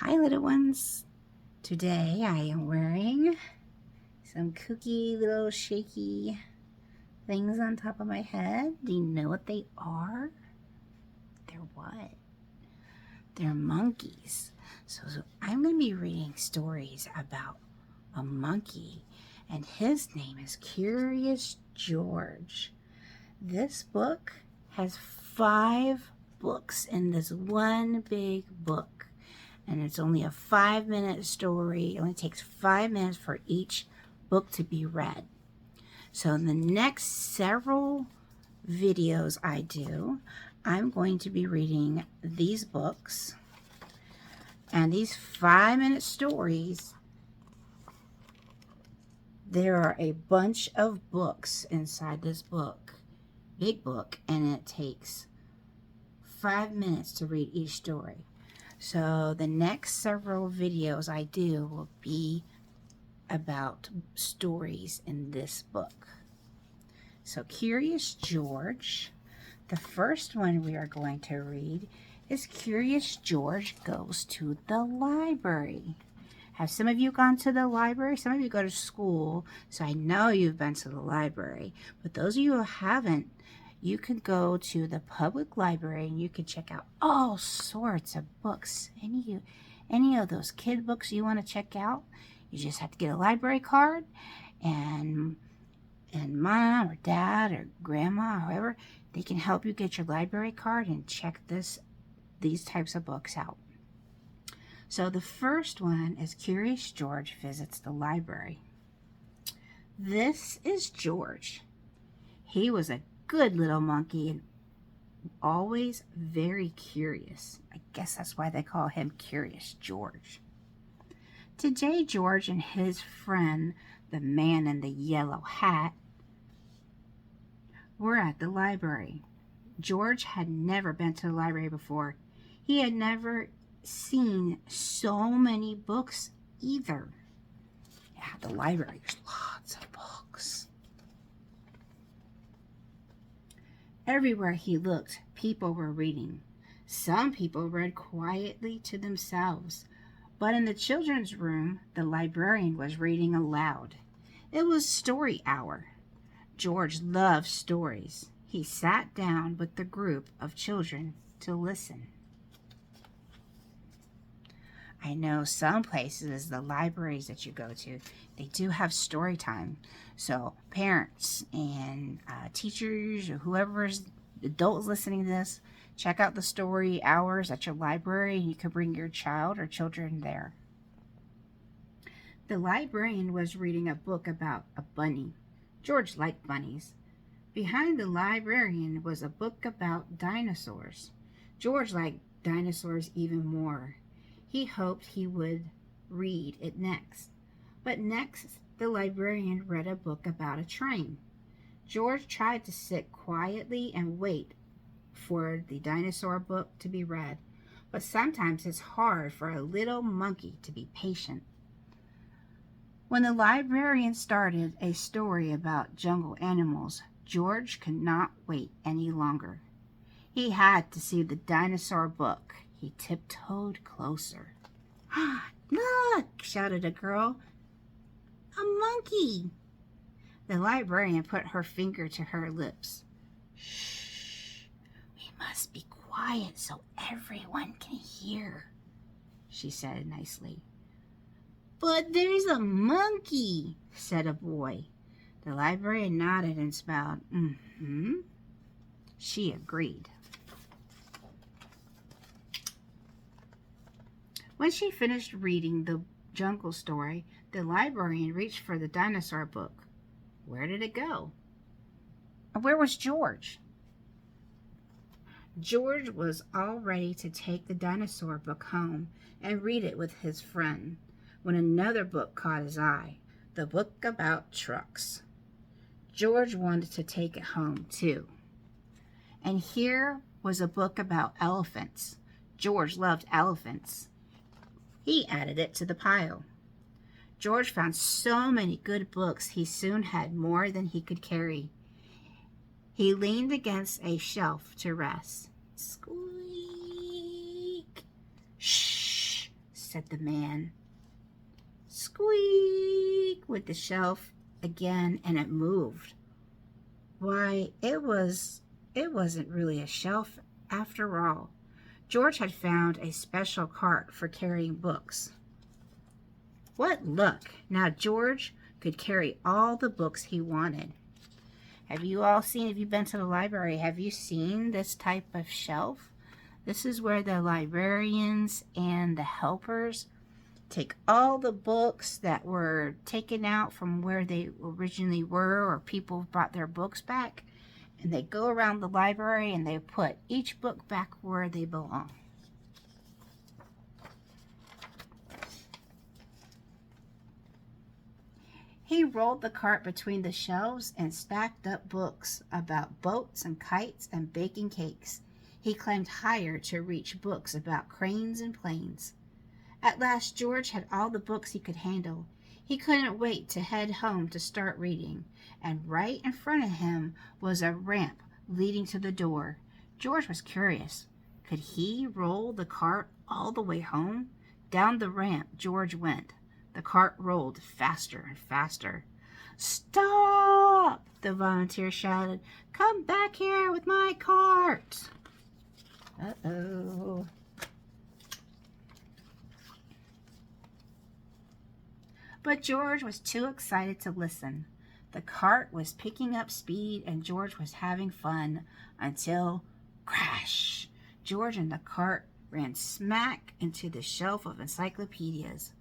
Hi little ones. Today I am wearing some kooky little shaky things on top of my head. Do you know what they are? They're what? They're monkeys. So I'm going to be reading stories about a monkey, and his name is Curious George. This book has 5 books in this one big book. And it's only a 5-minute story. It only takes 5 minutes for each book to be read. So in the next several videos I do, I'm going to be reading these books. And these 5-minute stories, there are a bunch of books inside this book. Big book. And it takes 5 minutes to read each story. So the next several videos I do will be about stories in this book. So Curious George, the first one we are going to read is Curious George Goes to the Library. Have some of you gone to the library? Some of you go to school, so I know you've been to the library. But those of you who haven't, you can go to the public library and you can check out all sorts of books. Any of those kid books you want to check out, you just have to get a library card, and mom or dad or grandma or whoever, they can help you get your library card and check these types of books out. So the first one is Curious George Visits the Library. This is George. He was a good little monkey and always very curious. I guess that's why they call him Curious George. Today, George and his friend, the man in the yellow hat, were at the library. George had never been to the library before. He had never seen so many books either. Yeah, the library, there's lots of books. Everywhere he looked, people were reading. Some people read quietly to themselves, but in the children's room, the librarian was reading aloud. It was story hour. George loved stories. He sat down with the group of children to listen. I know some places, the libraries that you go to, they do have story time. So parents and teachers or whoever's adults listening to this, check out the story hours at your library. You could bring your child or children there. The librarian was reading a book about a bunny. George liked bunnies. Behind the librarian was a book about dinosaurs. George liked dinosaurs even more. He hoped he would read it next. But next, the librarian read a book about a train. George tried to sit quietly and wait for the dinosaur book to be read. But sometimes it's hard for a little monkey to be patient. When the librarian started a story about jungle animals, George could not wait any longer. He had to see the dinosaur book. He tiptoed closer. "Look!" shouted a girl. "A monkey!" The librarian put her finger to her lips. "Shh! We must be quiet so everyone can hear," she said nicely. "But there's a monkey," said a boy. The librarian nodded and smiled. "Mm-hmm." She agreed. When she finished reading the jungle story, the librarian reached for the dinosaur book. Where did it go? Where was George? George was all ready to take the dinosaur book home and read it with his friend when another book caught his eye, the book about trucks. George wanted to take it home too. And here was a book about elephants. George loved elephants. He added it to the pile. George found so many good books, he soon had more than he could carry. He leaned against a shelf to rest. Squeak! Shh! said the man. Squeak went the shelf again, and it moved. Why, it wasn't really a shelf after all. George had found a special cart for carrying books. What luck! Now George could carry all the books he wanted. Have you all seen, if you've been to the library, have you seen this type of shelf? This is where the librarians and the helpers take all the books that were taken out from where they originally were, or people brought their books back, and they go around the library and they put each book back where they belong. He rolled the cart between the shelves and stacked up books about boats and kites and baking cakes. He climbed higher to reach books about cranes and planes. At last George had all the books he could handle. He couldn't wait to head home to start reading, and right in front of him was a ramp leading to the door. George was curious. Could he roll the cart all the way home? Down the ramp George went. The cart rolled faster and faster. "Stop!" the volunteer shouted. "Come back here with my cart." Uh-oh. But George was too excited to listen. The cart was picking up speed and George was having fun until crash! George and the cart ran smack into the shelf of encyclopedias.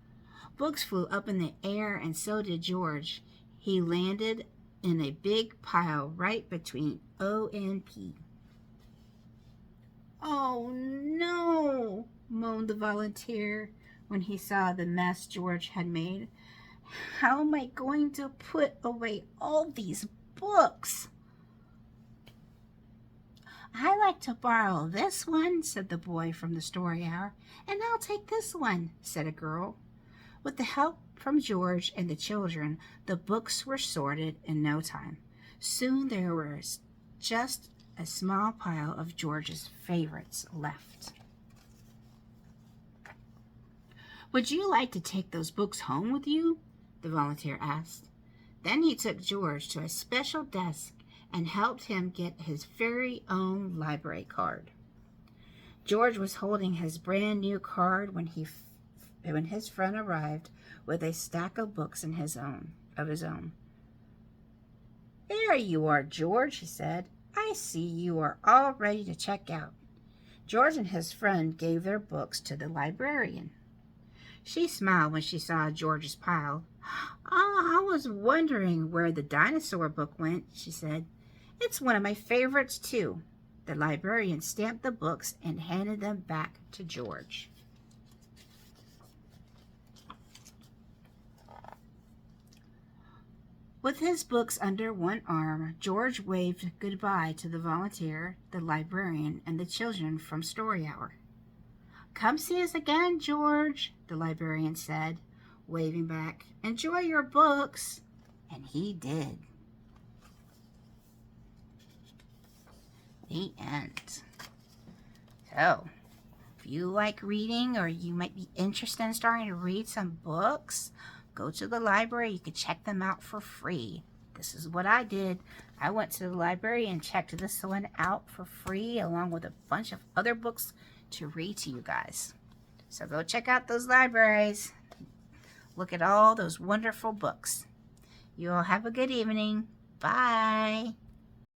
Books flew up in the air and so did George. He landed in a big pile right between O and P. "Oh no," moaned the volunteer when he saw the mess George had made. "How am I going to put away all these books?" "I like to borrow this one," said the boy from the story hour. "And I'll take this one," said a girl. With the help from George and the children, the books were sorted in no time. Soon there was just a small pile of George's favorites left. "Would you like to take those books home with you?" the volunteer asked. Then he took George to a special desk and helped him get his very own library card. George was holding his brand new card when his friend arrived with a stack of books of his own. "There you are, George," he said. "I see you are all ready to check out." George and his friend gave their books to the librarian. She smiled when she saw George's pile. "Oh, I was wondering where the dinosaur book went," she said. "It's one of my favorites, too." The librarian stamped the books and handed them back to George. With his books under one arm, George waved goodbye to the volunteer, the librarian, and the children from Story Hour. "Come see us again, George," the librarian said, waving back. "Enjoy your books." And he did. The end. So, if you like reading or you might be interested in starting to read some books, go to the library. You can check them out for free. This is what I did. I went to the library and checked this one out for free along with a bunch of other books to read to you guys. So go check out those libraries. Look at all those wonderful books. You all have a good evening. Bye.